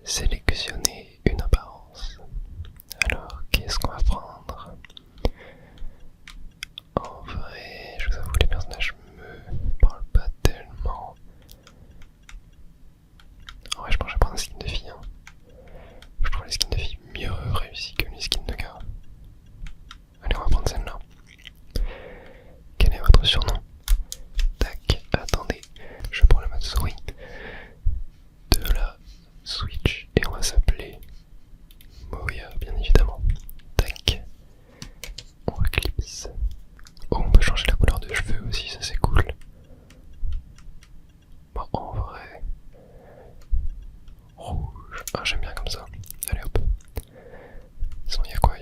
sélectionner une apparence. Alors, qu'est-ce qu'on va prendre? En vrai, je vous avoue, les personnages me parlent pas tellement. En vrai, je pense que je vais prendre un skin de fille. Hein. Je trouve les skins de filles mieux réussis que les skins de gars. Allez, on va prendre celle-là. Quel est votre surnom? Tac, attendez, je prends le mode souris de la Switch et on va s'appeler Moya, bien évidemment. Tac, on va clipse. Oh, on peut changer la couleur de cheveux aussi, ça c'est cool. Bon, en vrai, rouge. Ah, j'aime bien comme ça. Allez hop. Sinon, il y a quoi?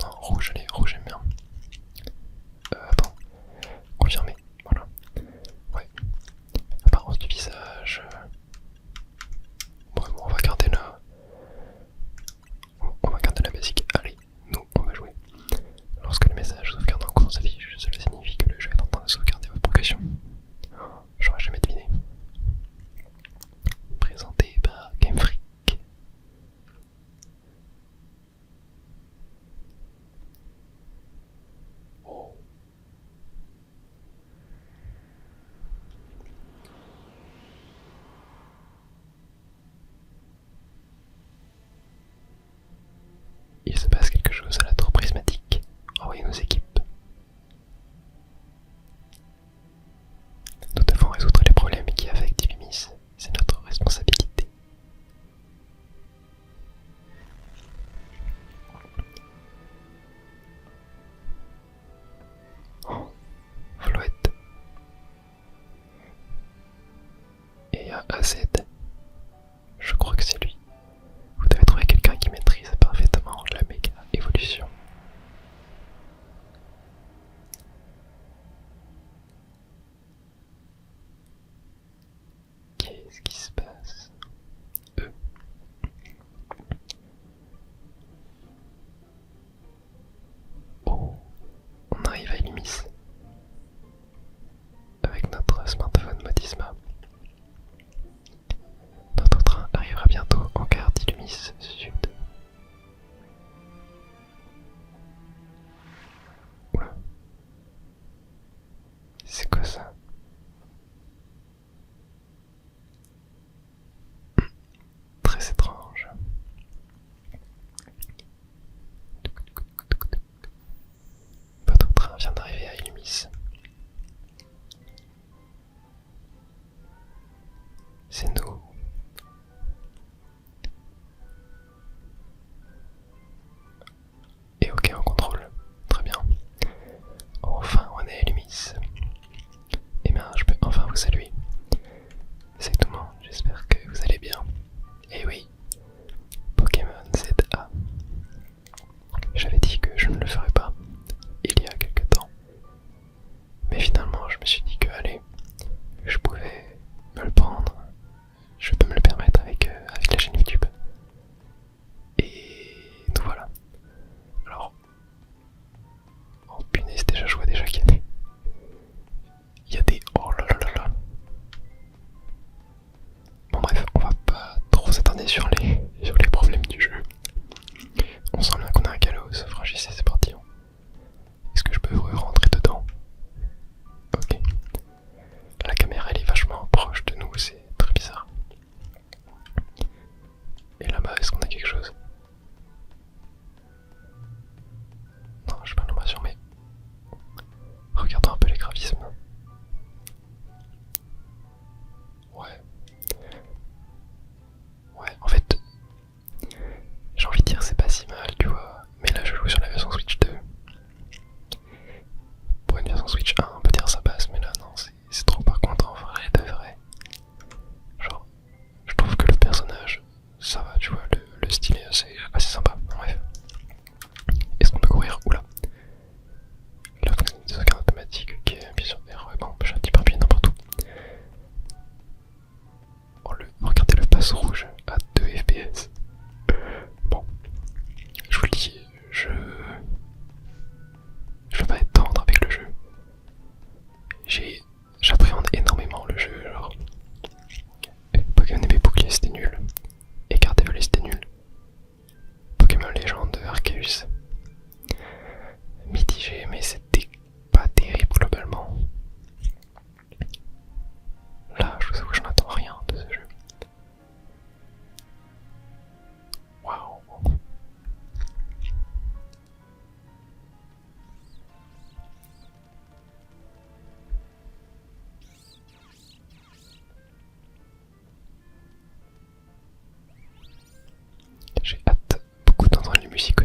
Non, rouge, allez, rouge, j'aime bien. Attends, confirmer. Voilà. Ouais. Apparence du visage. Bon, on va garder la. On va garder la basique. Allez, nous, on va jouer. Lorsque le message sauvegarde en cours s'affiche, cela signifie que le jeu est en train de sauvegarder votre progression. J'aurais jamais deviné. Présenté par Game Freak. Oh. Il se passe quelque chose à la tour prismatique. Envoyez nos équipes. Nous devons résoudre les problèmes qui affectent Ibimis. C'est notre responsabilité. Oh, Floette. Et il y a AZ. Je crois que c'est lui. Vous devez trouver quelqu'un qui maîtrise parfaitement la méga évolution. Qu'est-ce qui se passe? Oh, on arrive à Ilimis avec notre smartphone Modisma.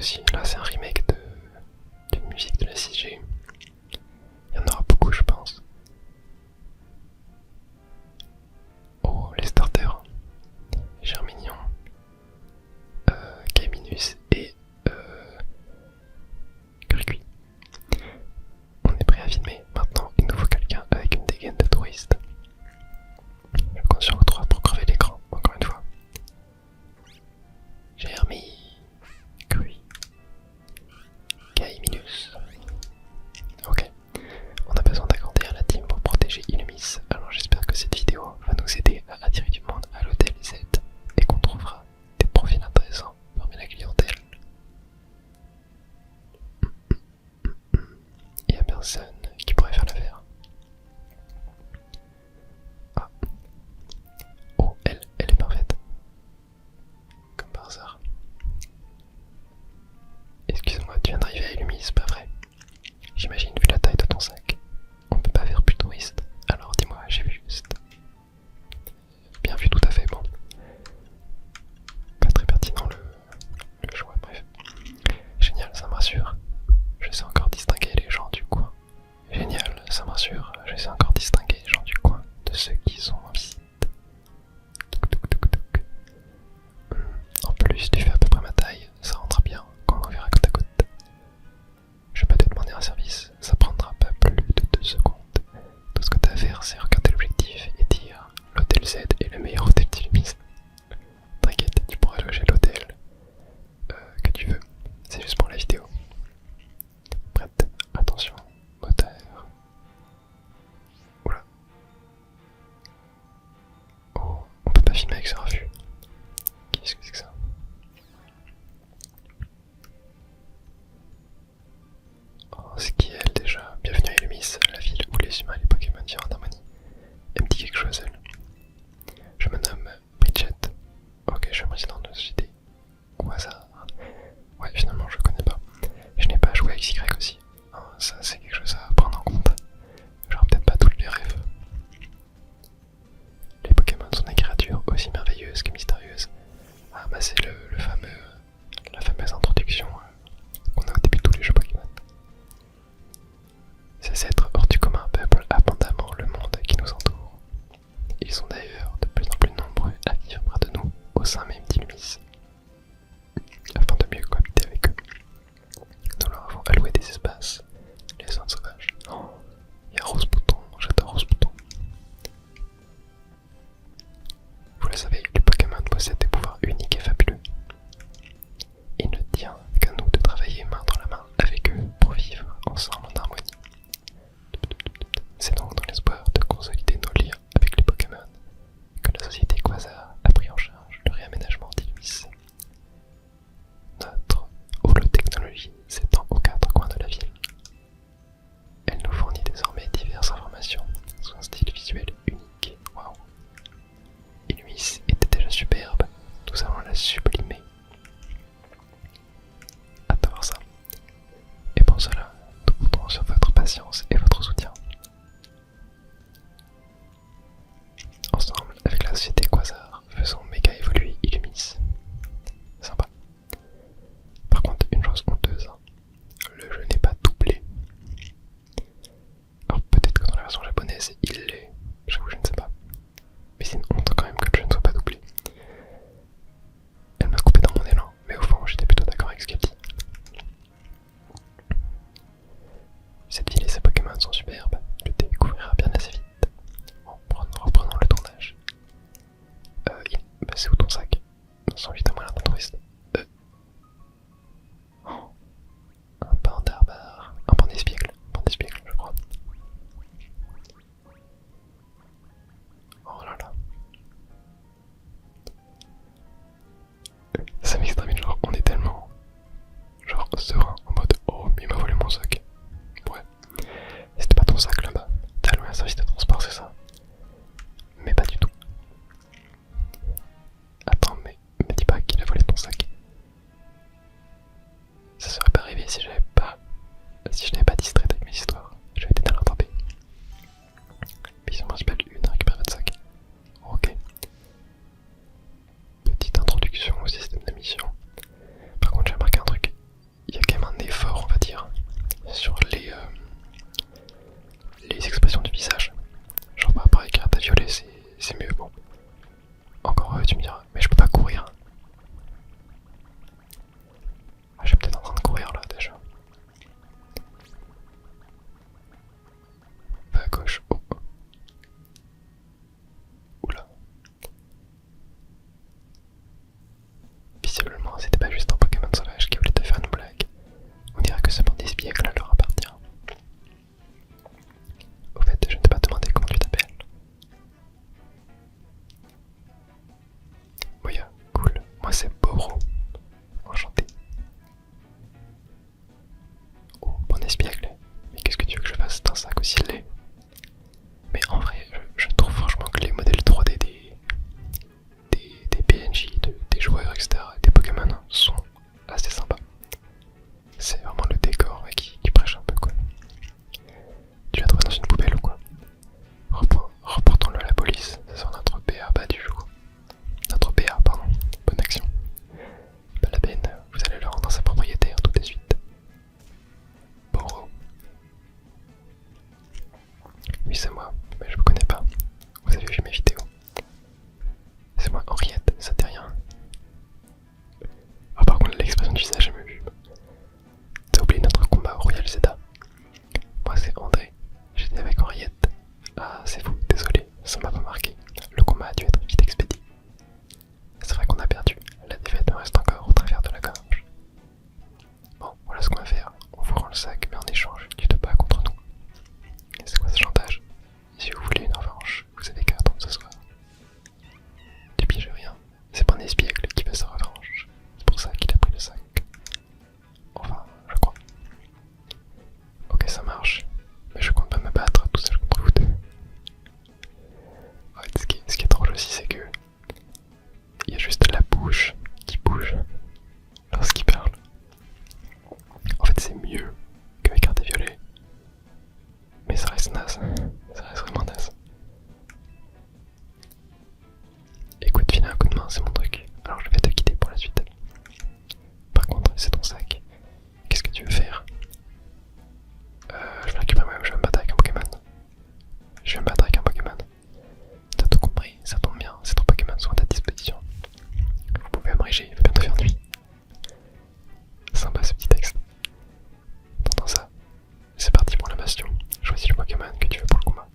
aussi. Là, c'est un remake d'une musique de la 6G. Il y en aura beaucoup, je pense. Oh, les starters. Germignon, Caminus et Gricui. On est prêt à filmer. Maintenant, il nous faut quelqu'un avec une dégaine de touriste. Je compte sur vous trois pour crever l'écran, encore une fois. Germi, Grui, Caminus. Ok. On a besoin d'agrandir la team pour protéger Illumis. Alors j'espère que cette vidéo va nous aider à attirer du monde à l'hôtel Z et qu'on trouvera des profils intéressants parmi la clientèle. Il n'y a personne qui pourrait faire l'affaire. Ah. Oh, elle est parfaite. Comme par hasard. Excuse-moi, tu viens d'arriver à Illumis, c'est pas vrai? J'imagine, vu la taille de ton sac, on peut pas faire plus touriste. Alors dis-moi, j'ai vu juste. Bien vu, tout à fait, bon. Pas très pertinent le choix, bref. Génial, ça me rassure. Je sais encore distinguer les gens du coin. Génial, ça me rassure. Je sais encore distinguer les gens du coin de ceux qui sont en visite. En plus, tu fais à peu près ma taille, ça rendra bien quand on verra côte à côte. Je vais pas te demander un service, ça prendra pas plus de 2 secondes. Tout ce que t'as à faire, c'est regarder l'objectif et dire l'hôtel Z est le meilleur hôtel d'Illumis. T'inquiète, tu pourras loger l'hôtel que tu veux, c'est juste pour la vidéo. Prête, attention, moteur. Oula. Oh, on peut pas filmer avec ce refus. Qu'est-ce que c'est que ça? Oh, c'est qui elle déjà? Bienvenue à Illumis, la ville où les humains et les Pokémon vivent en harmonie. Elle me dit quelque chose, elle. Je me nomme Bridget. Ok, je suis président de la société Quasar. Ouais, finalement, je connais pas. Je n'ai pas joué avec Y aussi. Oh, ça, c'est quelque chose à prendre en compte. J'aurai peut-être pas toutes les rêves. Les Pokémon sont des créatures aussi merveilleuses que mystérieuses. Ah, bah, c'est la fameuse introduction qu'on a au début de tous les jeux Pokémon. Ces êtres hors du commun peuplent abondamment le monde qui nous entoure. Ils sont d'ailleurs de plus en plus nombreux à vivre près de nous, au sein même d'Illumis. Afin de mieux cohabiter avec eux, nous leur avons alloué des espaces, les zones sauvages. Oh, il y a Rose Bouton, j'adore Rose Bouton. Vous le savez, les Pokémon possèdent des pouvoirs uniques et fabuleux. Il ne tient qu'à nous de travailler main dans la main avec eux pour vivre ensemble en harmonie. C'est donc dans l'espoir de consolider nos liens avec les Pokémon que la société Quasar a pris en charge le réaménagement d'Illumis. Notre holotechnologie s'étend aux 4 coins de la ville. Elle nous fournit désormais diverses informations sous un style visuel unique. Waouh! Illumis était déjà superbe, nous allons la sublimer. Hâte de voir ça. Et pour cela, nous comptons sur votre patience et votre soutien. Ensemble, avec la société Quasar, faisons méga évoluer Illumis. Sympa. Par contre, une chose honteuse, hein. Le jeu n'est pas doublé. Alors peut-être que dans la version japonaise, il l'est. J'avoue, je ne sais pas. Mais c'est une honte quand même que le jeu ne soit pas doublé. Elle m'a coupé dans mon élan, mais au fond, j'étais plutôt d'accord avec ce qu'elle dit. Cette ville et ses Pokémon sont superbes, tu le découvriras bien assez vite. Bon, reprenons le tournage. Bah, c'est où ton sac? Sans évidemment l'air d'un touriste. Oh. Un pandarbar. Un pandespiègle, je crois. Oh là là. Ça m'extrémine, genre on est tellement genre serein en mode oh mais il m'a volé mon sac. Ouais. C'était pas ton sac là-bas. T'as loué un service de transport, c'est ça? Mais pas du tout. Attends, mais me dis pas qu'il tu me diras, mais je peux pas courir. Ah, je suis peut-être en train de courir là déjà. Va à gauche. Oh. Oula. Visiblement, c'était pas juste un Pokémon sauvage qui voulait te faire une blague. On dirait que ce monde espiègle leur appartient. Au fait, je ne t'ai pas demandé comment tu t'appelles. Moya, cool. Moi c'est Boro. Enchanté. Oh, bon espiègle. Mais qu'est-ce que tu veux que je fasse d'un sac aussi laid? Mais en vrai, je trouve franchement que les modèles 3D des PNJ, des joueurs, etc., des Pokémon sont assez sympas. C'est vraiment le décor qui prêche un peu quoi. Tu l'as trouvé dans une poubelle ou quoi? Reportons-le à la police, c'est sur notre BA bas du jour. Notre BA, pardon. Bonne action. Pas la peine, vous allez le rendre à sa propriétaire tout de suite. Boro. Oui, c'est moi, mais je vous connais pas. Vous avez vu mes vidéos. C'est moi, Henriette, ça te dit rien? Ah, par contre, l'expression du visage, elle me fume. T'as oublié notre combat au Royal Zeta? Moi, c'est André. J'étais avec Henriette. Ah, c'est fou, désolé, ça m'a pas marqué. Le combat a dû être vite expédié. C'est vrai qu'on a perdu. La défaite me reste encore au travers de la gorge. Bon, voilà ce qu'on va faire. On vous rend le sac, mais en échange, tu te bats contre nous. Et c'est quoi ce chantage? Si vous voulez une revanche, vous avez qu'à attendre ce soir. Tu pièges rien. C'est pas un espiègle qui veut sa revanche. C'est pour ça qu'il a pris le sac. Enfin, je crois. Ok, ça marche. Mais je compte pas me battre tout seul contre vous deux. Ouais, ce qui est drôle aussi, c'est que il y a juste la bouche qui bouge lorsqu'il parle. En fait, c'est mieux qu'avec Carte Violet. Mais ça reste naze. Ça reste vraiment naze. Écoute, filer un coup de main, c'est mon truc. Alors je vais te quitter pour la suite. Par contre, c'est ton sac. Qu'est-ce que tu veux faire? Je vais récupérer moi-même, je vais me battre avec un Pokémon. Je vais me battre avec un Pokémon. T'as tout compris, ça tombe bien, c'est ton Pokémon sont à ta disposition. Vous pouvez abréger, il va bientôt faire nuit. Sympa ce petit texte. T'entends ça? C'est parti pour la bastion. Choisis le Pokémon que tu veux pour le combat.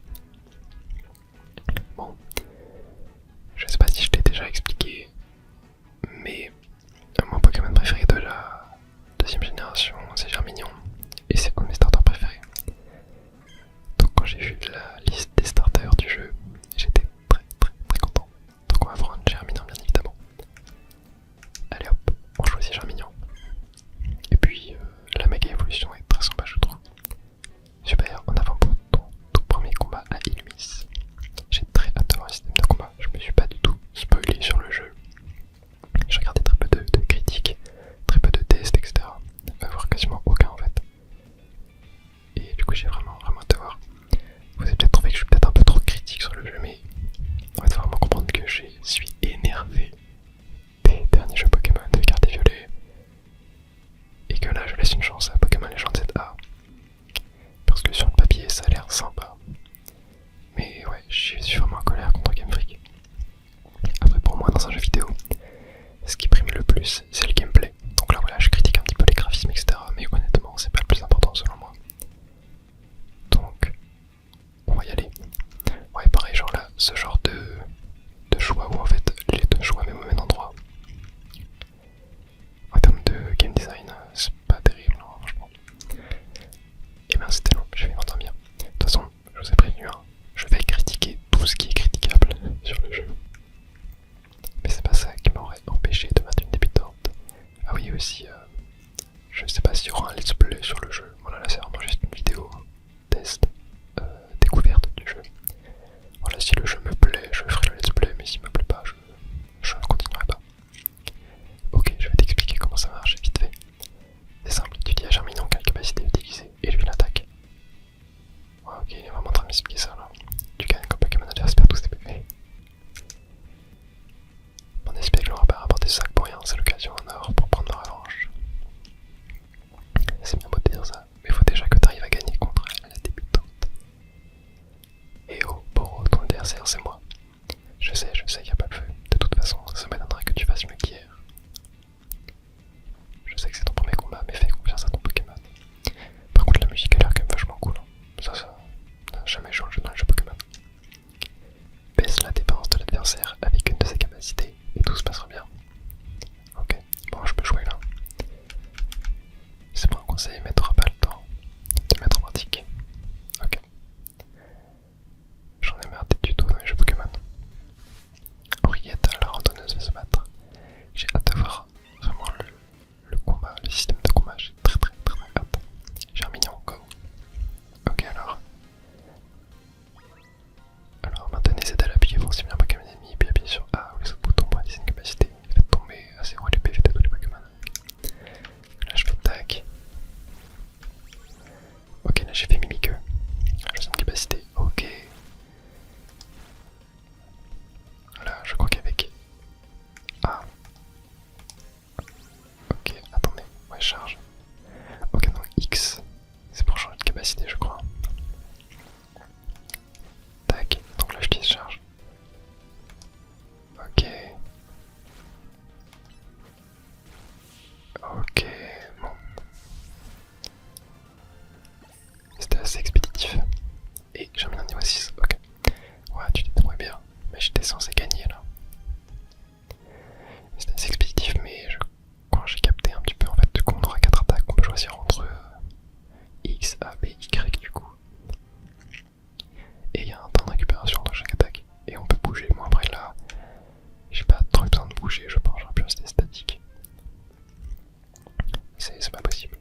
Bon, je sais pas si je t'ai déjà expliqué, mais mon Pokémon préféré de la deuxième génération, c'est Germignon, et c'est un de mes starters préférés. Donc quand j'ai vu la liste des starters du jeu, j'étais très content. Donc on va prendre Germignon bien évidemment. Allez hop, on choisit Germignon. Et puis la méga évolution est très sympa je trouve. Super, en avant pour ton tout premier combat à Illumis. J'ai très hâte de voir le système de combat, je me suis pas du tout spoilé sur le jeu. J'ai regardé très peu de critiques, très peu de tests, etc. Voire quasiment aucun en fait. Et du coup j'ai vraiment hâte de voir. Vous avez peut-être trouvé que je suis peut-être un peu trop critique sur le jeu, mais en fait faut vraiment comprendre que je suis énervé des derniers jeux Pokémon de Carte Violet. Et que là je laisse une chance à Pokémon Legends ZA. Parce que sur le papier ça a l'air sympa. Mais ouais, je suis vraiment en colère contre Game Freak. Après pour moi dans un jeu vidéo, ce qui prime le plus c'est le gameplay. Donc là voilà, je critique un petit peu les graphismes etc. Mais honnêtement c'est pas le plus important selon moi. Donc on va y aller. Ouais pareil genre là, ce genre de choix où en fait les deux choix même au même endroit. En termes de game design, c'est pas terrible non, franchement. Et ben c'était long, je vais m'endormir. De toute façon, je vous ai prévenu, hein, je vais critiquer tout ce qui est critiquable sur le jeu. Mais c'est pas ça qui m'aurait empêché de mettre une débutante. Ah oui aussi, je sais pas s'il y aura un let's play sur le jeu. Voilà là c'est vraiment juste une vidéo test, découverte du jeu. Voilà si le jeu me plaît, je ferai le let's play, mais s'il me plaît pas, je ne continuerai pas. Ok, je vais t'expliquer comment ça marche vite fait. C'est simple, tu dis à Germignon quelle capacité utiliser et lui l'attaque. Ouais, ok, il est vraiment en train de m'expliquer ça là. Tu gagnes quand Pokémon adverse perd tous tes PV. Mon espiègle aura pas rapporté ce sac pour rien, c'est l'occasion en or pour prendre ma revanche. C'est bien beau de dire ça, mais faut déjà bouger, je pense, j'aurais pu rester statique. C'est pas possible.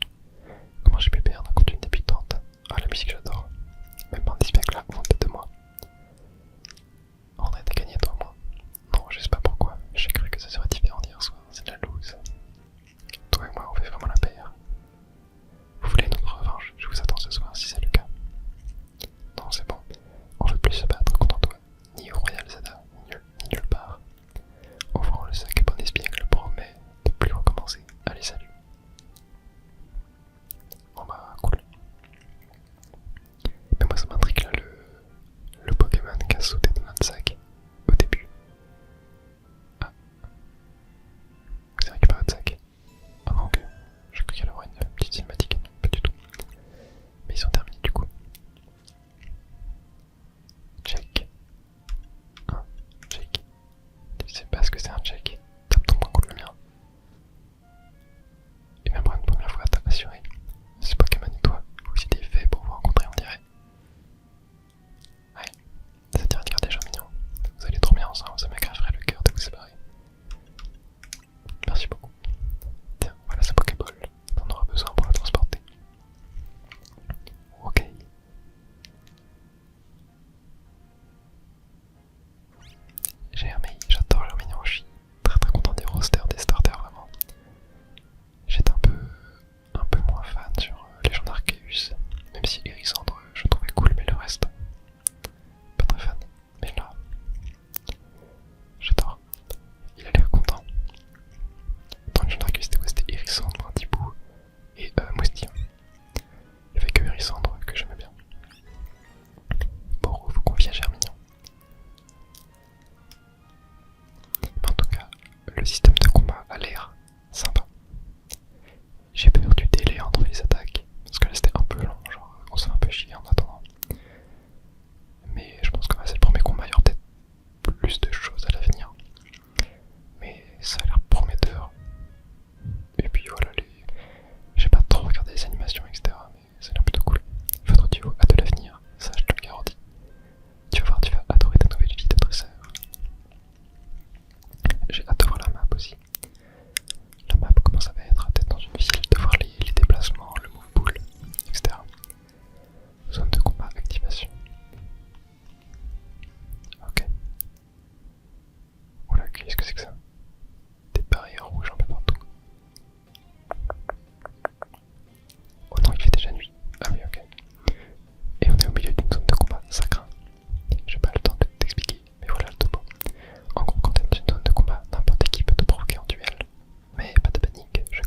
Comment j'ai pu perdre contre une débutante? Ah, la musique j'adore. Même pas un espiègle là, en tête de moi. André, t'as gagné toi, moi. Non, je sais pas pourquoi. J'ai cru que ça serait différent d'hier soir. C'est de la loose. Toi et moi, on fait vraiment la paire. Vous voulez notre revanche? Je vous attends ce soir si c'est le cas. Non, c'est bon. On veut plus se battre contre toi. Ni au Royal Zada, ni nulle part. Ouvrons le sac et bon espiègle promet de plus recommencer. Allez, salut. Bon bah, cool. Mais moi, ça m'intrigue là, le Pokémon qui a sauté dans notre sac au début. Ah. Vous avez récupéré votre sac? Ah non, ok. J'ai cru qu'il allait avoir une petite cinématique. Non, pas du tout. Mais ils sont terminés du coup. Check. Check. Tu sais pas ce que c'est un check. Tape ton poing contre le mien. Et même pour une première fois, t'as assuré. Ce Pokémon et toi, vous étiez fait pour vous rencontrer, on dirait. Ouais, ça tire de garder Germignon. Vous allez trop bien ensemble, ça m'aggraverait le cœur de vous séparer. Merci beaucoup. Tiens, voilà ce Pokéball. T'en auras besoin pour la transporter. Ok. J'adore Germignon, je suis très content des rosters, des starters vraiment. J'étais un peu moins fan sur Légende Arceus, même si Hérissandre je trouvais cool, mais le reste, pas très fan. Mais là, j'adore. Il a l'air content. Dans Légende Arceus c'était quoi? C'était Hérissandre, Antipou et Moustillon. Il n'y avait que Hérissandre que j'aimais bien. Bon, vous confiez à Germignon. Mais en tout cas, le système de combat a l'air sympa. J'ai peur du délai entre les attaques, parce que là c'était un peu long, genre on s'est un peu chier en attendant. Mais je pense que c'est le premier combat, il y aura peut-être plus de choses à l'avenir. Mais ça a l'air prometteur. Et puis voilà, j'ai pas trop regardé les animations, etc. Mais ça a l'air plutôt cool. Votre duo a de l'avenir, ça je te le garantis. Tu vas voir, tu vas adorer ta nouvelle vie de dresseur. J'ai hâte de voir la map aussi. La map, comment ça va être, d'être dans une ville, de voir les déplacements, le move pool, etc. Zone de combat, activation. Ok. Oula, qu'est-ce que c'est que ça? Des barrières rouges un peu partout. Oh non, il fait déjà nuit. Ah oui, ok. Et on est au milieu d'une zone de combat, ça craint. J'ai pas le temps de t'expliquer, mais voilà le topo. En gros, quand t'es dans une zone de combat, n'importe qui peut te provoquer en duel. Mais pas de panique, je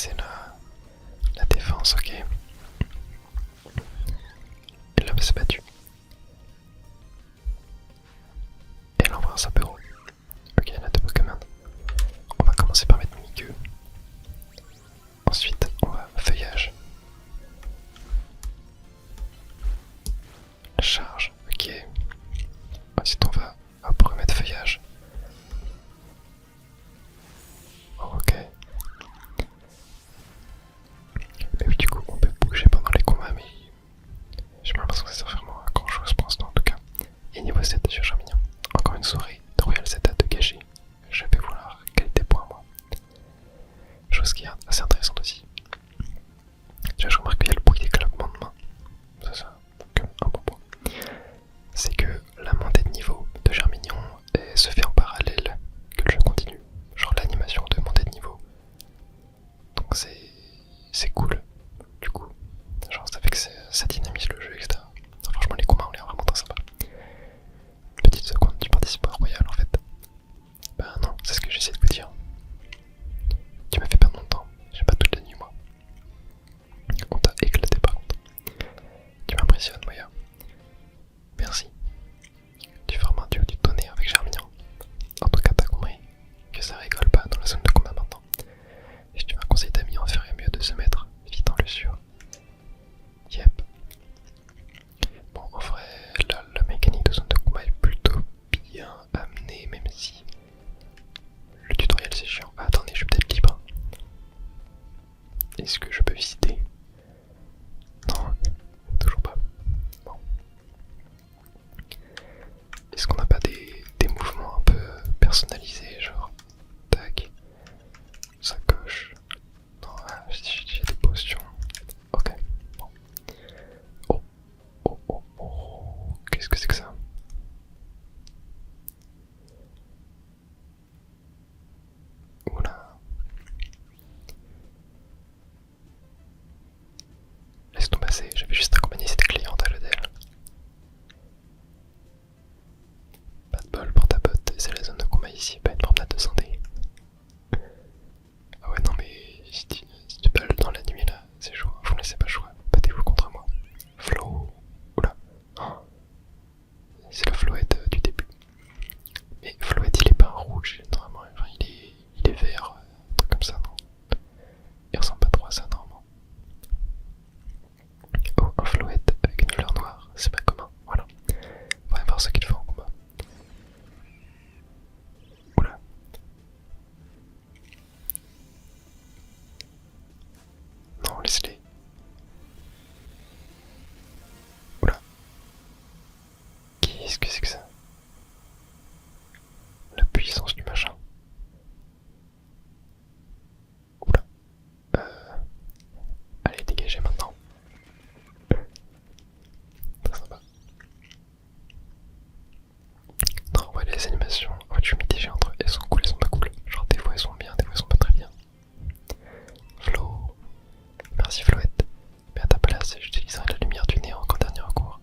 c'est la défense, ok. Et là, c'est battu. Et là, on va un sapeur. Ok, il y en a deux Pokémon. On va commencer par mettre Miqueux. Ensuite, on va feuillage. Charge, ok. Ensuite, on va remettre feuillage. Ok. Mais oui, du coup, on peut bouger pendant les combats, mais j'ai l'impression que ça sert vraiment à grand chose pour l'instant en tout cas. Et niveau 7 sur Charmignon, encore une soirée de Royal Zeta de gâcher. Je vais vouloir qualité point moi. Chose qui est assez intéressante aussi. Déjà, je remarque qu'il y a le bruit des claquements de main. Ça, donc un bon point. C'est que la montée de niveau de Germignon se fait en parallèle que le jeu continue. Genre l'animation de montée de niveau. Donc c'est cool. Du coup, genre ça fait que ça dynamise le jeu, etc. Alors, franchement, les combats ont l'air vraiment très sympas. Petite seconde, tu participes à Royal en fait. Bah non, c'est ce que j'essaie de vous dire. Tu m'as fait perdre mon temps, j'ai pas toute la nuit moi. On t'a éclaté par contre. Tu m'impressionnes, Moya. Merci. Tu formes un duo du tonnerre avec Germignon. En tout cas, t'as compris que ça rigole pas dans la zone de combat maintenant. Et si tu veux un conseil d'amis, on ferait mieux de se mettre vite dans le sûr. Yep. Bon, en vrai, la mécanique de zone de combat est plutôt bien amenée, même si le tutoriel c'est chiant. Ah, attendez, je suis peut-être libre. Est-ce que je peux visiter? Non, toujours pas. Bon. Est-ce qu'on n'a pas des mouvements un peu personnalisés, genre tac, sacoche? Non, ah, j'ai des potions. Ok, bon. Oh, oh, oh, oh. Qu'est-ce que c'est que ça? Oula. Laisse tout passer, j'avais juste accompagné cette cliente à l'hôtel. Pas de bol pour ta pote, c'est la zone de combat ici, pas une promenade de santé. Ah ouais, non mais si tu balles dans la nuit là, c'est chaud, vous me laissez pas le choix, battez-vous contre moi. Flo, oula, oh. C'est le Floette du début. Mais Floette il est pas rouge, normalement, enfin, il est vert, un truc comme ça, non? Il ressemble pas trop à ça normalement. Oh, un Floette avec une fleur noire, c'est pas commun, voilà. On va voir ce qu'il faut en combat. Oula. Non, laisse-les. Oula. Qu'est-ce que c'est que ça? La puissance du machin. Oula. Allez, dégagez maintenant. Très sympa. Non, ouais, les animations, en fait, je suis mitigé entre elles sont cool, elles sont pas cool. Genre, des fois elles sont bien, des fois elles sont pas très bien. Flo. Merci Floette. Mais à ta place, j'utiliserai la lumière du néant en dernier recours.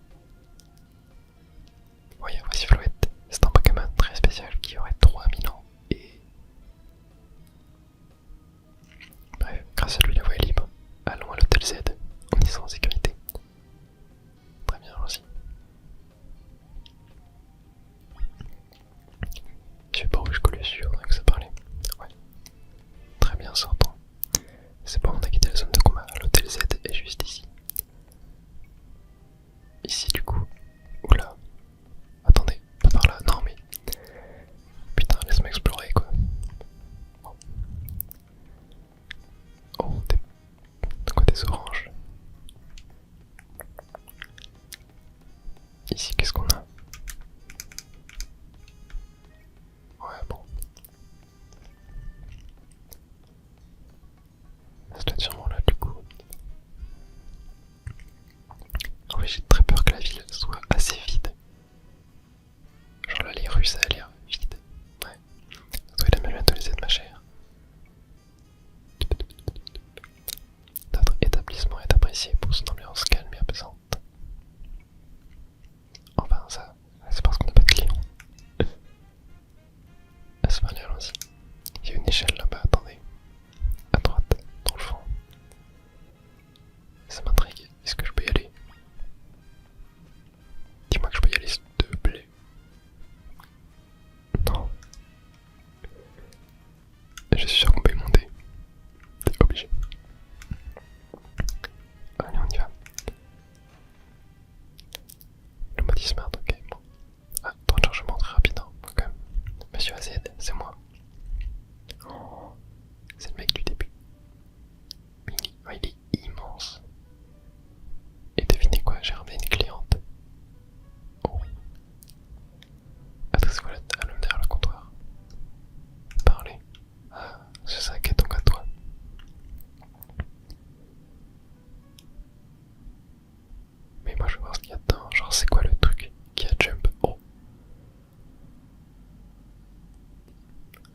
Voyez, voici Floette. C'est un Pokémon très spécial qui aurait 3000 ans et... Bref, grâce à lui la voie est libre. Allons à l'hôtel Z, on y sera en sécurité. Très bien aussi. Je sais pas où je colle sur, on a que ça parlait. Ouais. Très bien, sortons. C'est bon, on a quitté la zone de combat. L'hôtel Z est juste ici. Ici du coup. Oula. Attendez, pas par là. Non mais... Putain, laisse-moi explorer quoi. Bon. Oh, des oranges. Ici, qu'est-ce qu'on a? Ouais, bon. Ça doit être je suis sûr qu'on peut y monter. C'est obligé. Allez, on y va. Le mode smart, ok, bon. Ah, temps de chargement très rapide, hein, quand même. Monsieur AZ, c'est moi. Oh, c'est le mec du début. Il est immense. Et devinez quoi, j'ai ramené une cliente. Oh oui. Adresse-vous à l'homme derrière le comptoir. Parlez. Ah, ce sac est donc à toi. Mais moi je veux voir ce qu'il y a dedans. Genre c'est quoi le truc qui a jump? Oh.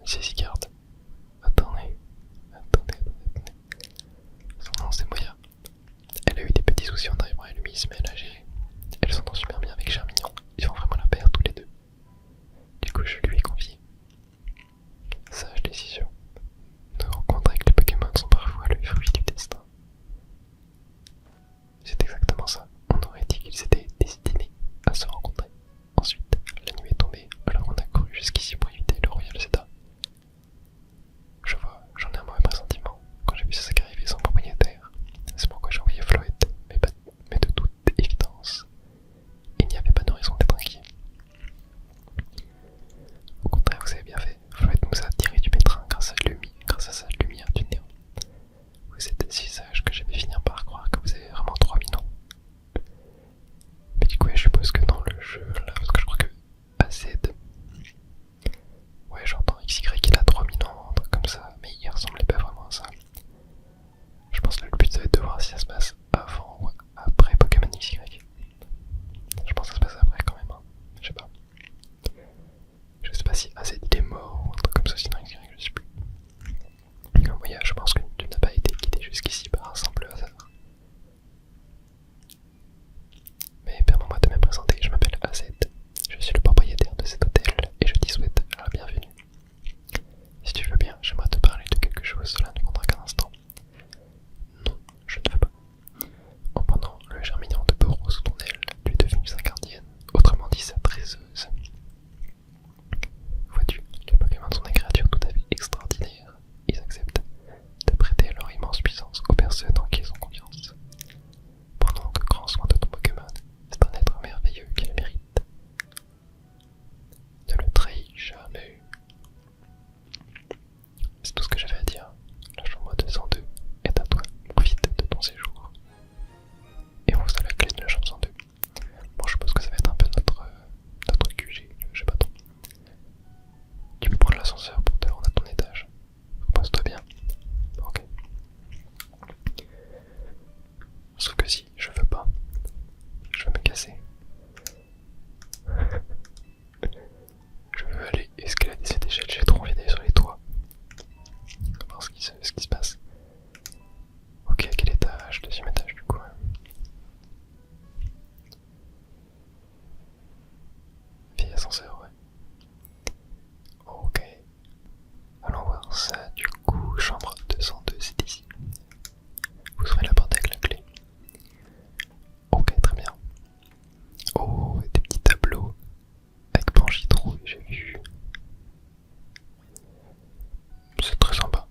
C'est Sigard. Attendez. Son nom c'est Moya. Elle a eu des petits soucis en arrivant à Lumis, mais elle a géré. Elle s'entend super bien avec Germignon. Ils font vraiment la paire tous les deux. Du coup je lui ai confié. Sage décision. Nos rencontres avec les Pokémon sont parfois le fruit du destin. C'est exactement ça. On aurait dit qu'ils étaient destinés à se rencontrer. Ensuite, la nuit est tombée, alors on a couru jusqu'ici pour éviter le Royal Zeta. Je vois, j'en ai un mauvais pressentiment quand j'ai vu ce sac arriver sans propriétaire. C'est pourquoi j'ai envoyé Floette, mais de toute évidence, il n'y avait pas de raison d'être inquiet. Au contraire, vous avez bien fait. Floette nous a tiré du pétrin grâce à sa lumière du néant. Vous êtes si sage que je vais finir par croire que vous avez vraiment 3 minons. Mais du coup, je suppose que dans le jeu, là, parce que je crois que AZ... Ouais, j'entends XY, il a 3 minons, un truc comme ça, mais il ressemblait pas vraiment à ça. Je pense que le but, ça va être de voir si ça se passe avant ou après Pokémon XY. Je pense que ça se passe après quand même, hein. Je sais pas. Je sais pas si AZ il est mort ou un truc comme ça, sinon XY, je sais plus. Moya, je pense que tu n'as pas été guidé jusqu'ici par un simple hasard. Mais permets-moi de me présenter, je m'appelle AZ. Je suis le propriétaire de cet hôtel et je t'y souhaite la bienvenue. Si tu veux bien, j'aimerais te parler de quelque chose, cela ne prendra qu'un instant. Non, je ne veux pas. En prenant le Germignon de Boro sous ton aile, tu es devenue sa gardienne, autrement dit sa tréseuse. Vois-tu, les Pokémon sont des créatures tout à fait extraordinaires. Ils acceptent de prêter leur immense puissance aux personnes en qui ils ont confiance. Prends donc grand soin de ton Pokémon, c'est un être merveilleux qui le mérite. Ne le trahis jamais. C'est tout ce que j'avais à dire. La chambre 202 est à toi, profite de ton séjour. Et on vous a la clé de la chambre 102. Bon, je suppose que ça va être un peu notre QG, je sais pas trop. Tu peux prendre l'ascenseur pour te rendre à ton étage. Repose-toi bien. Ok. Sauf que si je veux pas, je veux me casser. Je veux aller escalader cette échelle, j'ai trop envie d'aller sur les toits. Voir ce qui se passe. Ok, à quel étage? Deuxième étage du coup. Vieil ascenseur, ouais. Ok. Allons voir ça du coup. Chambre 202, c'est ici. Vous ouvrez la porte avec la clé. Ok, très bien. Oh, des petits tableaux avec Pangitro, j'ai vu. C'est très sympa.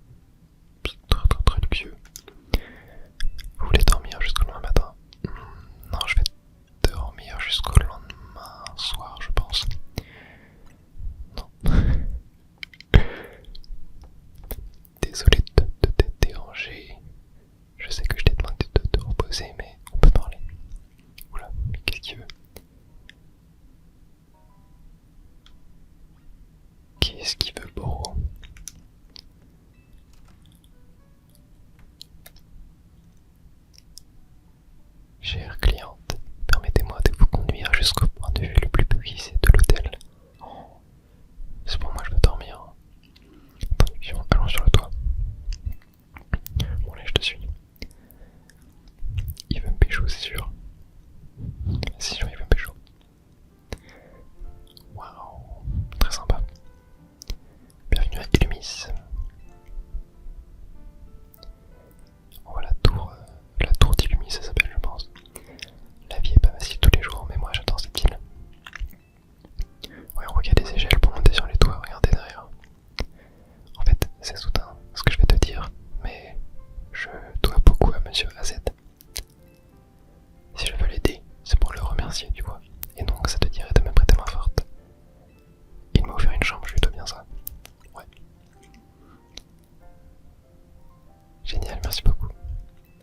Allez, merci beaucoup.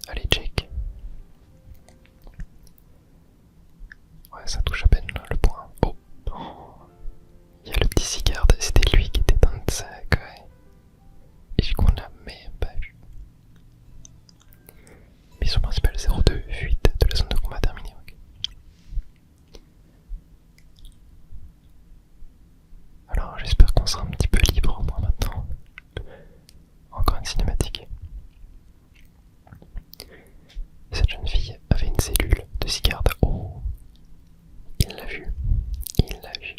Allez, check. Ouais, ça touche à peine là, le point. Oh, il y a le petit Sigard, c'était lui qui était dans le sac, ouais. Et du coup, on l'a même pas vu. Mission principale 02, fuite de la zone de combat terminée. Ok. Alors, j'espère qu'on sera un petit peu libre, moi, maintenant. Encore une cinématique. Cette jeune fille avait une cellule de Sigard. Oh, il l'a vu. Il l'a vu.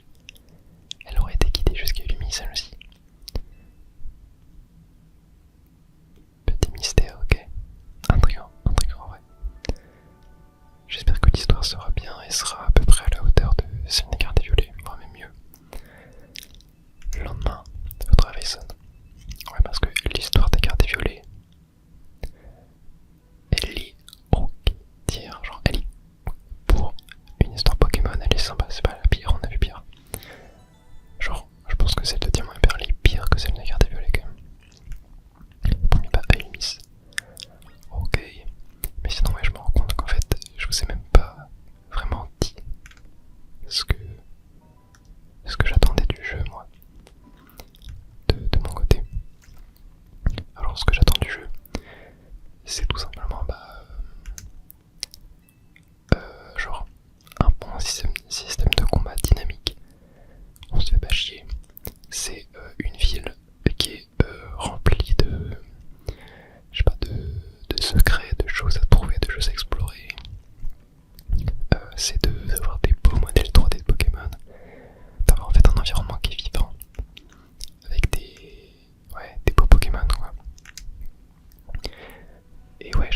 Elle aurait été guidée jusqu'à Lumi, celle-ci. Petit mystère, ok. Intriguant, ouais. J'espère que l'histoire sera bien et sera à peu près à la hauteur de Céline des Gardes Violets, voire même mieux. Le lendemain, votre réveil sonne. Ouais, parce que l'histoire des Gardes Violets, elle lit ok, dire, genre elle lit pour une histoire Pokémon, elle est sympa, c'est pas la pire, on a vu pire. Genre, je pense que celle de Diamant et Perle est pire que celle des Gardes Violets quand même. Premier pas à Ulysse. Ok, mais sinon ouais, je me rends compte qu'en fait, je vous ai même pas vraiment dit ce que j'attendais du jeu, moi, de mon côté. Alors ce que j'attends du jeu, c'est tout simplement genre un bon système de combat dynamique. On se fait pas chier. C'est une ville qui est remplie de, je sais pas, de secrets, de choses à trouver, de choses à explorer. C'est d'avoir des beaux modèles 3D de Pokémon, d'avoir en fait un environnement qui est vivant, avec des beaux Pokémon quoi. Et ouais,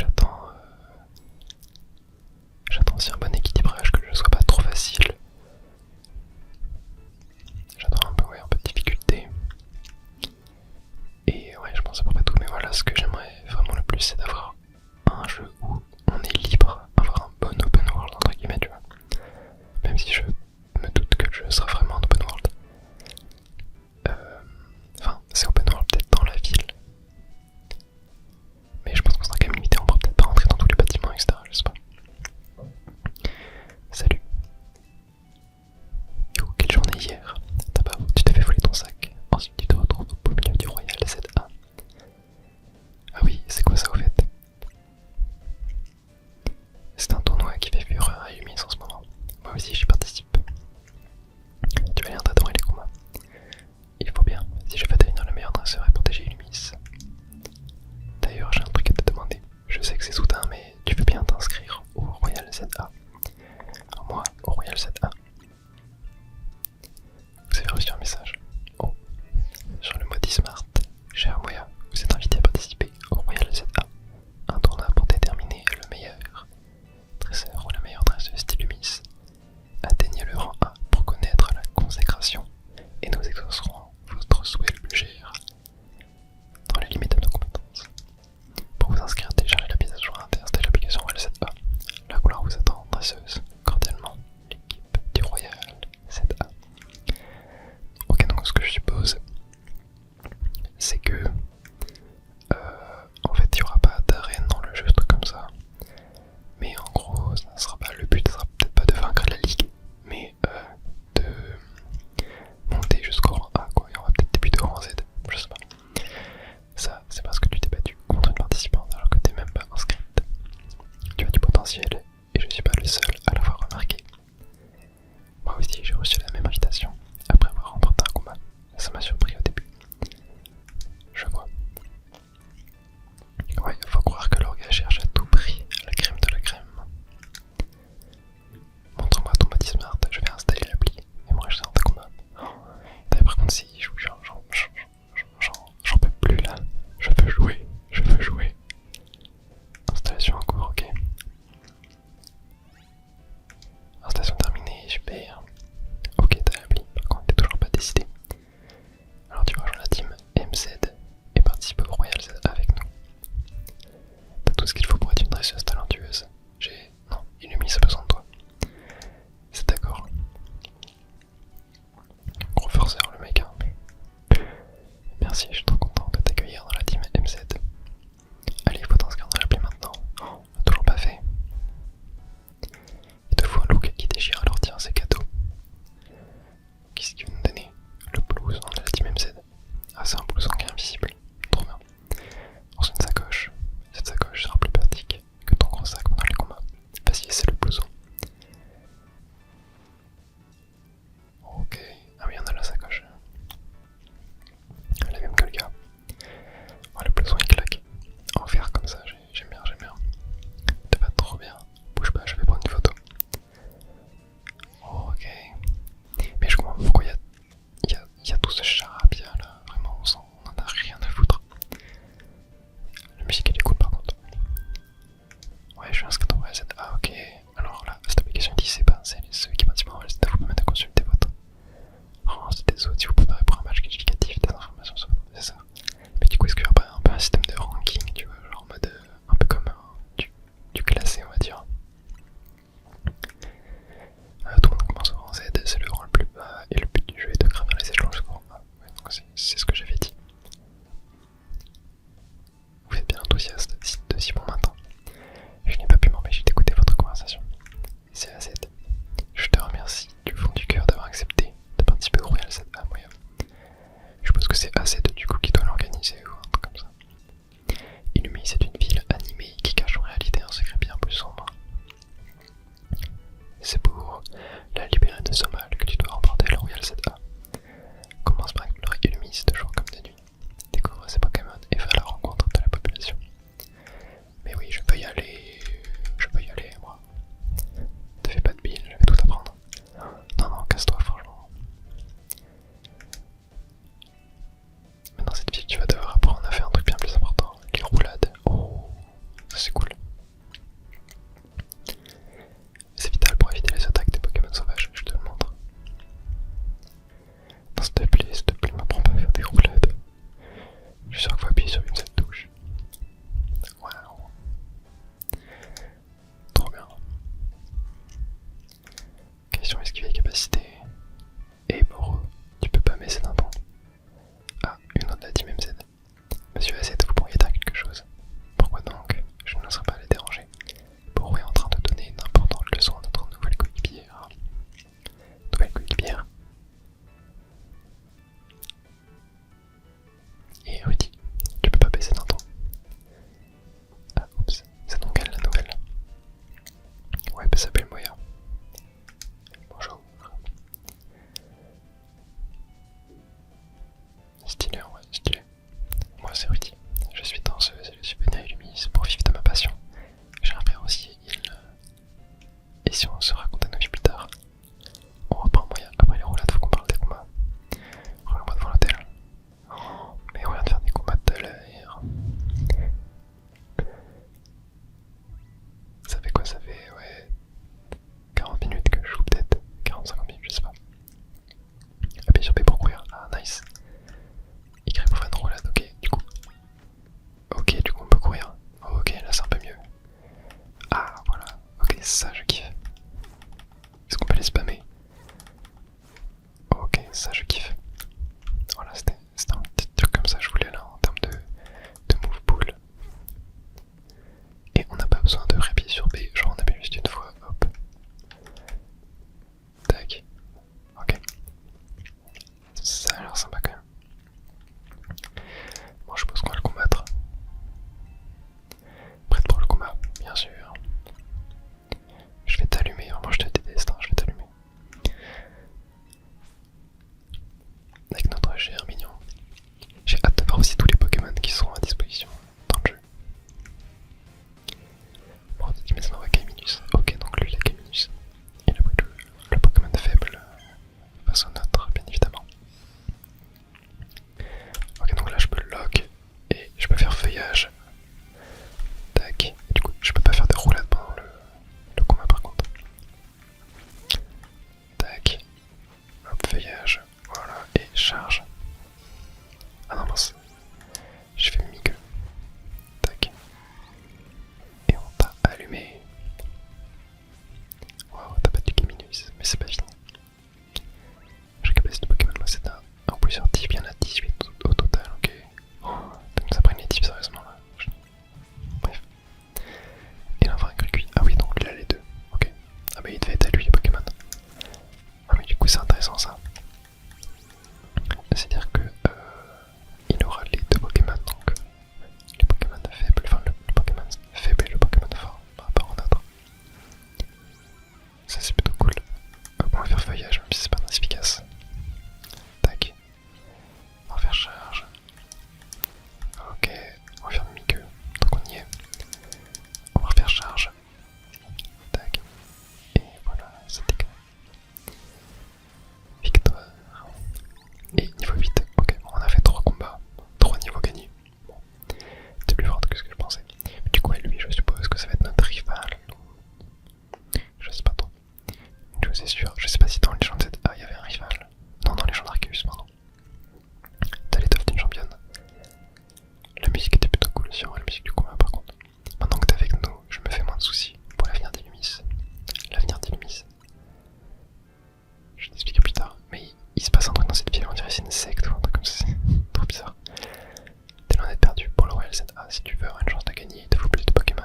si tu veux avoir une chance de gagner, il te faut plus de Pokémon.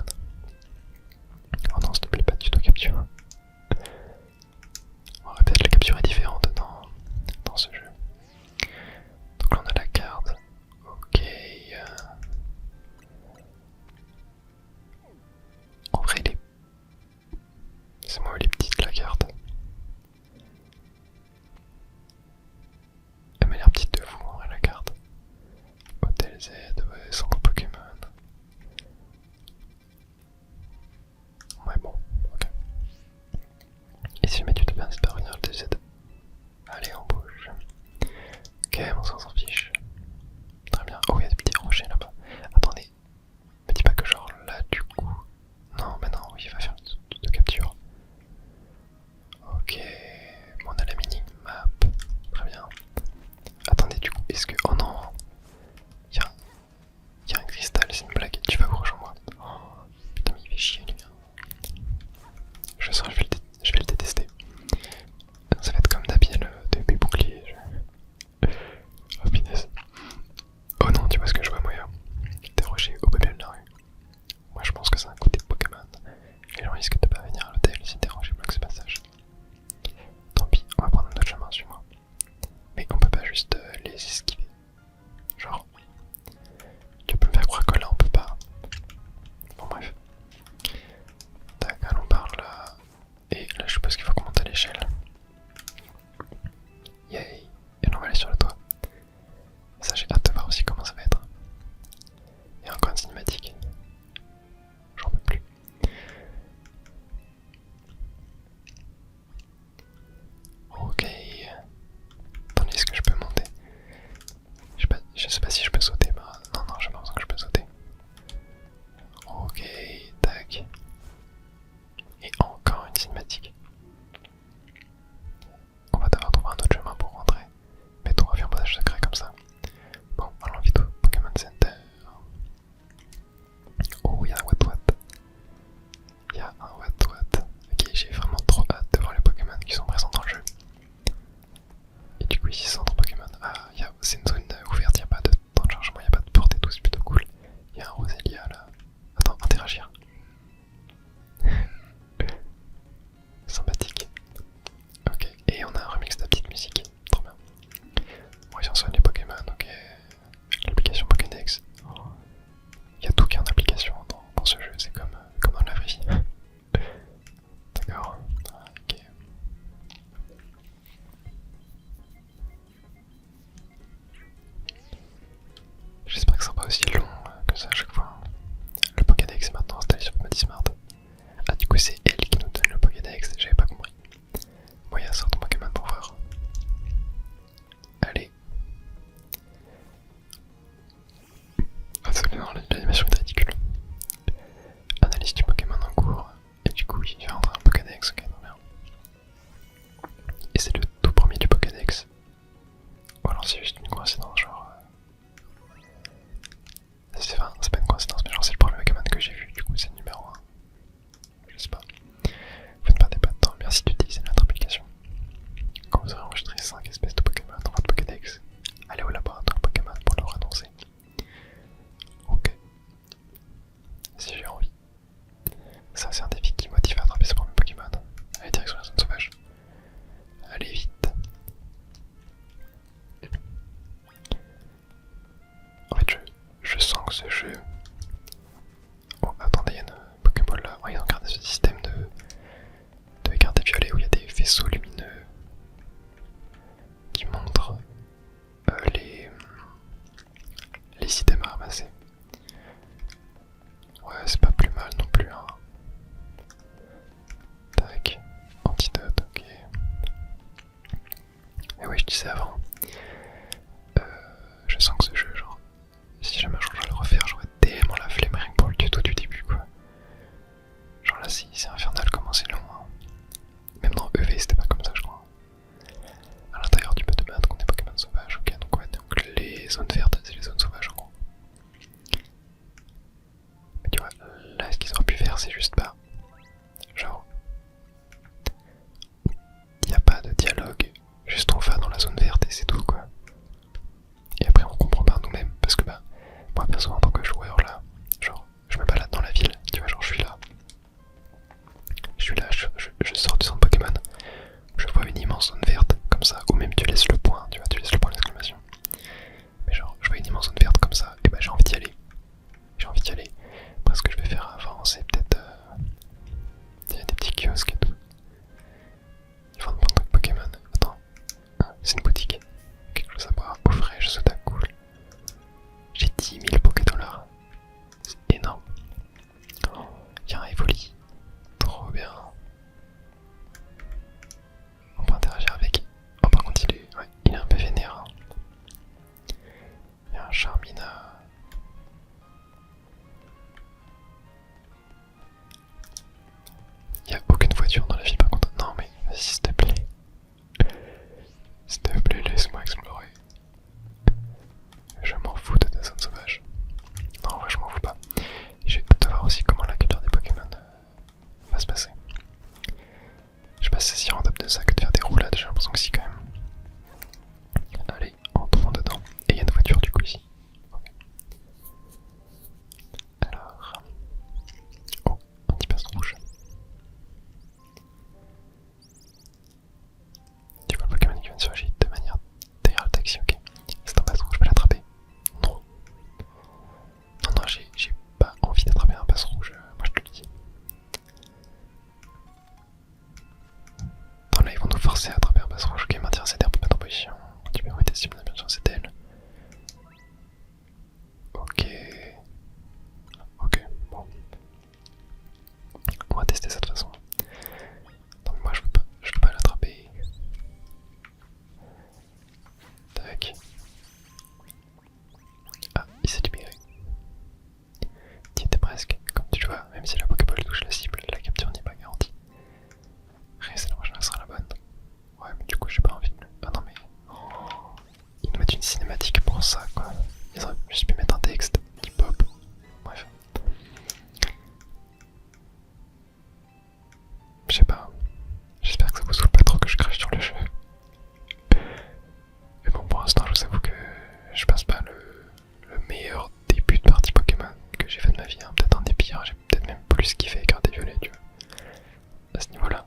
Oh non, s'il te plaît, pas du tout capture. On répète, la capture est différente dans ce jeu. Donc là on a la carte. Ok. En vrai, c'est moi les petites la carte. Elle m'a l'air petite de fou en vrai la carte. Hôtel Z, ouais, centre Pokémon. Ouais bon, ok. Et si jamais tu te permets de parvenir à l'hôtel Z, allez on bouge. Ok, bon ça on s'en fiche. Très bien. Oh il y a des petits rochers là-bas. Attendez, me dis pas que genre là du coup. Non mais non, oui il va faire de capture. Ok, bon, on a la mini map. Très bien. Attendez du coup, est-ce que... Oh non, il y a un cristal, c'est une blague, tu vas vous rejoindre moi. Oh, putain mais il fait chier lui. Je sens, je vais le détester. Ça va être comme Nabil de mes boucliers. Oh punaise. Oh non, tu vois ce que je vois moi. Des rochers au bébé de la rue. Moi je pense que c'est un côté Pokémon. Les gens risquent de pas venir à l'hôtel si des rochers bloquent ce passage. Tant pis, on va prendre un autre chemin, suis-moi. Mais on peut pas juste les esquiver. Genre, tu peux me faire croire que là on peut pas. Bon bref. Tac, allons par là. Et là je suppose qu'il faut qu'on monte à l'échelle. Yay. Et là on va aller sur le toit. Ça j'ai hâte de voir aussi comment ça va être. Et encore une cinématique. J'en peux plus. Ok. Attendez, est-ce que je peux monter? Je sais pas si je peux sauter. Bah, non, j'ai pas l'impression que je peux sauter. Ok, tac. Et encore une cinématique. On va devoir trouver un autre chemin pour rentrer. Mettons un passage secret comme ça. Bon, allons vite au Pokémon Center. Oh, il y a un Watwat. Il y a un Watwat. Ok, j'ai vraiment trop hâte de voir les Pokémon qui sont présents dans le jeu. Et du coup, ici, centre Pokémon. Ah, c'est une zone ouverte, il n'y a pas de temps de chargement, il n'y a pas de porte et tout, c'est plutôt cool. Il y a un Roselia là. Attends, interagir. Sympathique. Ok, et on a un remix de la petite musique. Trop bien. Bon, ici on soigne les Pokémon, ok. L'application Pokédex. Il y a tout qui est en application dans ce jeu, c'est comme dans la vraie vie. D'accord. Ok. J'espère que ça sera pas aussi long que ça à chaque fois. Le Pokédex est maintenant installé sur Modismart. Ah, du coup, c'est elle qui nous donne le Pokédex, j'avais pas compris. Bon, il y a un sort de Pokémon pour voir. Allez. Ah, l'animation est ridicule. Analyse du Pokémon en cours. Et du coup, il va rentrer un Pokédex, ok, non bien. Et c'est le tout premier du Pokédex. Ou alors c'est juste une coïncidence, genre. C'est pas une coïncidence, mais genre c'est le premier Pokémon que j'ai vu, du coup c'est le numéro 1. Je sais pas. Vous ne perdez pas de temps, merci d'utiliser notre application. Quand vous aurez enregistré 5 espèces de Pokémon dans votre Pokédex, allez au laboratoire Pokémon pour leur annoncer. Ok. Si j'ai envie. Ça c'est un défi qui motive à attraper ce premier Pokémon. Allez, direction la zone sauvage. Allez vite. En fait je sens que ce jeu... Oh attendez, il y a une Pokéball là. Oh, ils ont gardé ce système de cartes violet où il y a des vaisseaux lumineux qui montrent les items à ramasser. Ouais, c'est pas plus mal non plus, hein. Tac, antidote, ok. Et oui, je disais avant, je sens que ce jeu, genre, si jamais un jour je vais le refaire, j'aurais tellement la flemme rien que pour le tuto du début, quoi. Genre là, c'est infernal comment c'est long, hein. Même dans EV, c'était pas comme ça, je crois. À l'intérieur, tu peux te battre contre des Pokémon sauvages, ok, donc ouais, donc les zones vertes, c'est les zones sauvages en gros. Mais tu vois, là, ce qu'ils auraient pu faire, c'est juste pas. Genre, il n'y a pas de dialogue, juste on va dans la zone verte et c'est tout, quoi. Et après, on comprend par nous-mêmes, parce que bah, moi perso, en tant que joueur là, même si la Pokéball touche la cible, la capture n'est pas garantie. Reste la prochaine sera la bonne. Ouais, mais du coup, j'ai pas envie de. Ah non, mais. Oh, ils nous mettent une cinématique pour ça, quoi. Ils auraient juste pu mettre un texte qui pop. Bref. Je sais pas. J'espère que ça vous saoule pas trop que je crache sur le jeu. Mais bon, pour l'instant, je vous avoue que je passe pas le meilleur début de partie Pokémon que j'ai fait de ma vie. Hein. Peut-être un des pires, j'ai peut-être même plus kiffé Écarté Violet, tu vois. À ce niveau-là.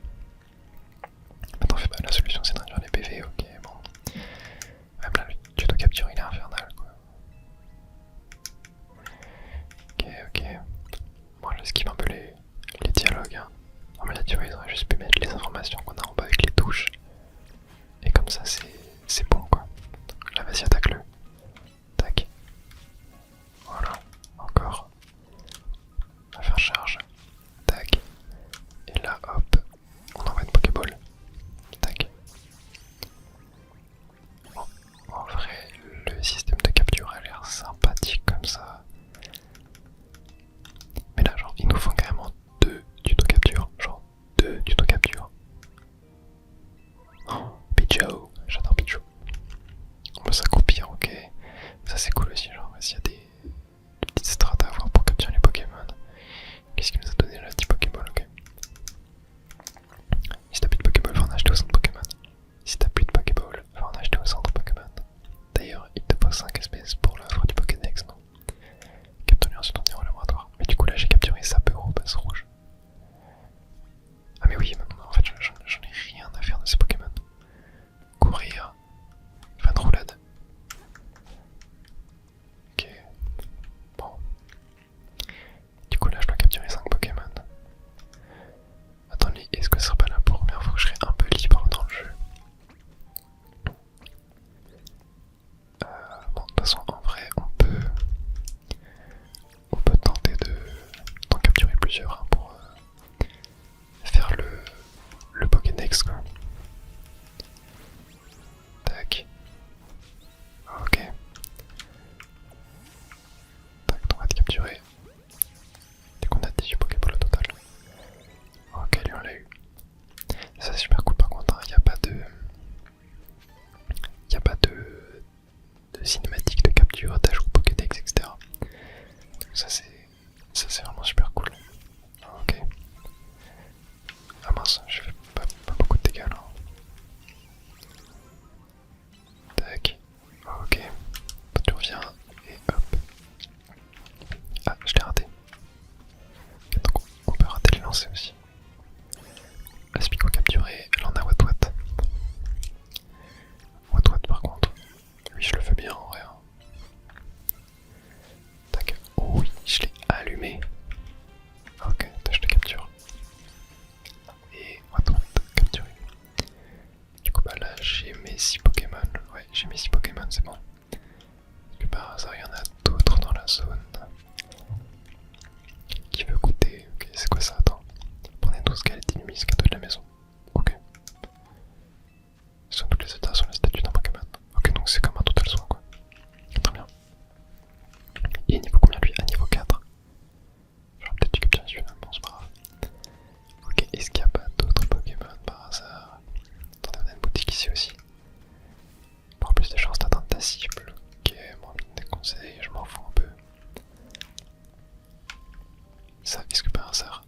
Attends, fais pas, la solution c'est de réduire les PV, ok, bon. Même là, le tuto capture il est infernal, quoi. Ok. Moi, j'esquive un peu les dialogues. Hein. Non, mais là, tu vois, ils auraient juste pu mettre les informations qu'on a en bas avec les touches. Et comme ça, c'est bon, quoi. Là, vas-y, attaque-le. Tac. Voilà. Encore. On va faire charge. Tac. Et là, hop. On envoie une Pokéball. Tac. Bon, en vrai, le système de capture a l'air sympathique comme ça. Mais là, genre, il nous faut carrément 2 tutos capture. Genre, 2 tutos capture. Oh, Pichou. J'adore Pichou. On peut s'accroupir, ok. Ça, c'est cool aussi. Genre, s'il y a des petites strates à avoir pour capturer les Pokémon. Qu'est-ce qu'il nous a donné là, petit Pokéball, ok. Si t'as plus de Pokéball, va en acheter au centre Pokémon. Si t'as plus de Pokéball, va en acheter au centre Pokémon. D'ailleurs, il te faut 5 espèces pour l'offre du Pokédex, non? Capture ensuite ton au laboratoire. Mais du coup, là, j'ai capturé Sapeur au passe rouge. Ah, mais oui, maintenant, en fait, j'en ai rien à faire de ces Pokémon. Courir. Fin de roulade. Ok. Bon. Du coup, là, je dois capturer 5 Pokémon. Attendez, est-ce que ce sera pas la première fois que je serai un peu libre dans le jeu? Bon, de toute façon, en vrai, on peut tenter d'en capturer plusieurs hein, pour faire le Pokédex, quoi. Tac. Ok. Tac, on va te capturer. Dès qu'on a 18 Pokéballs au total. Ok, lui on l'a eu. Ça c'est super cool par contre, il n'y a pas de. Il n'y a pas de cinématique de capture, d'ajout Pokédex, etc. Ça c'est vraiment super cool. Ok. Ah mince, je fais pas beaucoup de dégâts là. Tac. Ok. Toi tu reviens et hop. Ah, je l'ai raté. Donc on peut rater les lancers aussi. Aspico capturé, là on a Watwat. Watwat par contre, lui je le fais bien en vrai. Tac, oh oui, je l'ai allumé. Ok, je te capture. Et Watwat capturé. Du coup bah là j'ai mes 6 Pokémon. Ouais, j'ai mes 6 Pokémon, c'est bon. Parce que par hasard il y en a d'autres dans la zone. Qui veut goûter? Ok, c'est quoi ça? Attends. Prenez 12 galettes inhumises, cadeau de la maison. Ok. Ce sont toutes les états sur la statue d'un Pokémon. Ok, donc c'est comme un total soin quoi. Très bien. Et niveau combien lui? À niveau 4. J'aurais peut-être dû capturer celui-là, bon c'est pas grave. Ok, est-ce qu'il n'y a pas d'autres Pokémon par hasard? Attendez, on a une boutique ici aussi. Pour plus de chances d'atteindre ta cible. Ok, moi des conseils, je m'en fous un peu. Ça, est-ce que par hasard?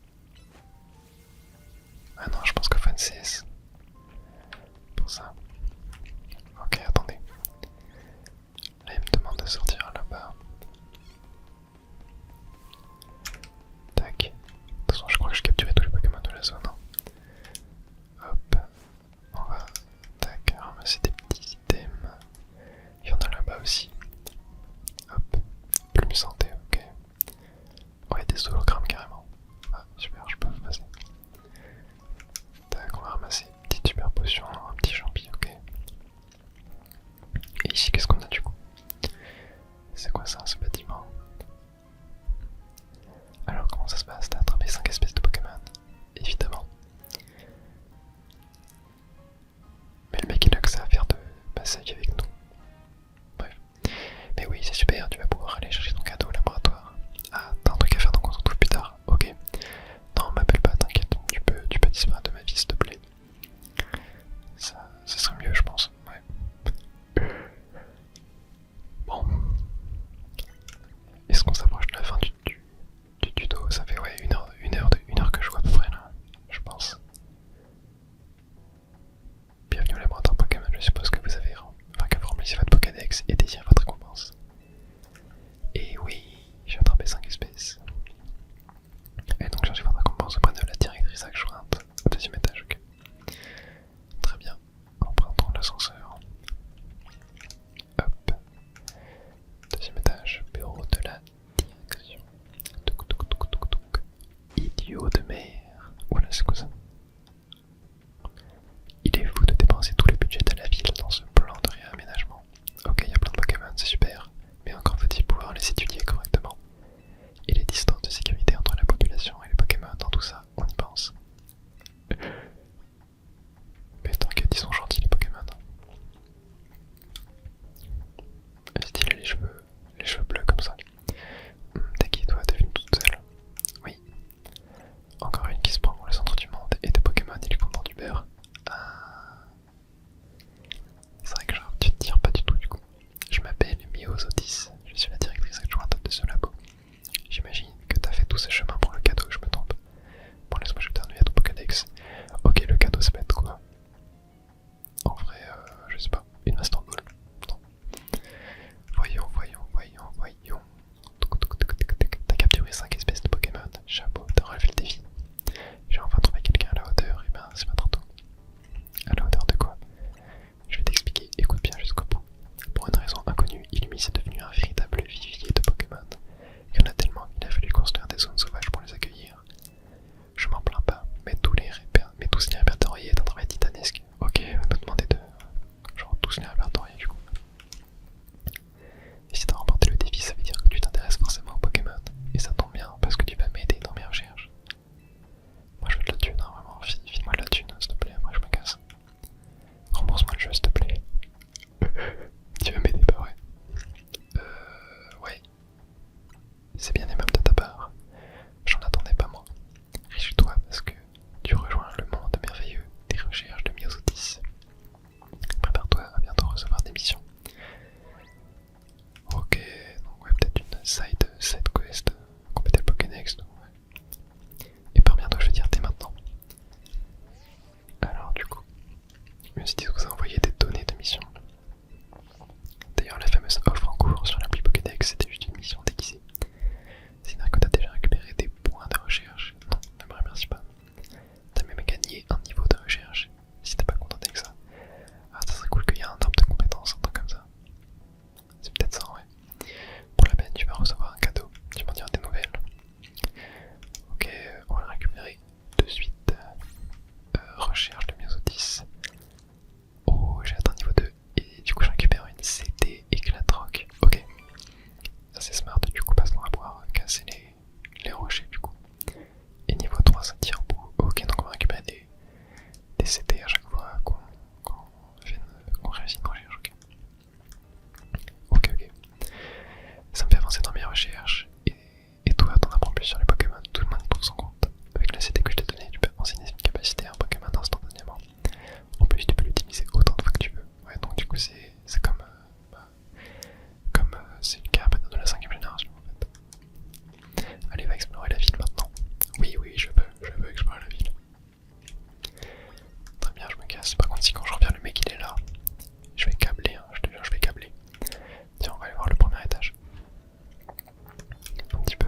Ah non, je pense qu'il faut une CS. Pour ça. Ok, attendez. Là, il me demande de sortir là-bas. Tac. De toute façon, je crois que je capturais tous les Pokémon de la zone. Hein. Hop. On va, tac, ramasser des petits items. Il y en a là-bas aussi. Hop. Plume santé, ok. Ouais, des hologrammes carrément. Ah, super, je peux passer. Tac, on va ramasser une petite super potion, un petit champi, ok. Et ici, qu'est-ce qu'on a du coup? C'est quoi ça, ce bâtiment? Alors, comment ça se passe? T'as attrapé 5 espèces de Pokémon? Évidemment. Mais le mec, il a que ça à faire de passer avec nous. Bref. Mais oui, c'est super, tu vas pouvoir aller chercher ton cadeau au laboratoire. Ah, t'as un truc à faire donc on se retrouve plus tard. Ok. ce chemin pour le cadeau, je me trompe. Bon, laisse-moi jeter un œil à ton Pokédex. Ok, le cadeau, ça peut être quoi? En vrai, je sais pas, une Master Ball. Non. Voyons. T'as capturé 5 espèces de Pokémon. Chapeau, t'as relevé le défi. J'ai enfin trouvé quelqu'un à la hauteur, et ben c'est pas trop tôt. À la hauteur de quoi? Je vais t'expliquer, écoute bien jusqu'au bout. Pour une raison inconnue, Illumi est devenu un véritable vivier de Pokémon. Il y en a tellement qu'il a fallu construire des zones sauvages pour les accueillir. Je m'en plains pas, mais tous les répertoriés est un travail titanesque. Ok, on va me demander de... genre tous les répertoriés du coup. Et si t'as remporté le défi, ça veut dire que tu t'intéresses forcément aux Pokémon. Et ça tombe bien, parce que tu vas m'aider dans mes recherches. Moi je veux de la thune, hein, vraiment, file-moi de la thune, s'il te plaît, après je me casse. Rembourse-moi le jeu, s'il te plaît. Tu veux m'aider, pas vrai? Ouais. C'est bien aimable de ta part. J'en attendais pas moi. Réjouis-toi parce que tu rejoins le monde merveilleux des recherches de Myosotis. Prépare-toi à bientôt recevoir des missions. Ok, donc ouais, peut-être une side quest, compléter le Pokédex, ouais. Et par bientôt je veux dire dès maintenant. Alors du coup, Myosotis vous a envoyé des données de mission. D'ailleurs la fameuse offre en cours sur l'appli Pokédex c'était juste une mission déguisée. C'est-à-dire que t'as déjà récupéré des points de recherche. Non, ne me remercie pas. T'as même gagné un niveau de recherche, si t'es pas content avec ça. Ah, ça serait cool qu'il y ait un arbre de compétences, un truc comme ça. C'est peut-être ça, ouais. Pour la peine, tu vas recevoir un cadeau. Tu m'en diras des nouvelles. Ok, on va le récupérer de suite. Recherche de Myosotis. Oh, j'ai atteint niveau 2. Et du coup, je récupère une CD éclatroc. Ok. Ça, c'est smart. Du coup, parce qu'on va pouvoir casser les rochers, du coup. Et niveau 3, ça tire au bout. Ok, donc on va récupérer des CD à chaque fois qu'on réussit une recherche. Ok. Ça me fait avancer dans mes recherches. Et toi, t'en apprends plus sur les Pokémon. Tout le monde trouve son compte. Avec la CD que je t'ai donnée, tu peux enseigner cette capacité à un Pokémon instantanément. En plus, tu peux l'utiliser autant de fois que tu veux. Ouais, donc du coup, c'est comme c'est le cas de la 5ème génération en fait. Allez, va explorer la ville maintenant. Oui, je veux explorer la ville. Très bien, je me casse. Par contre, si quand je reviens, le mec il est là, je vais câbler, hein, je te jure, je vais câbler. Tiens, on va aller voir le premier étage. Un petit peu.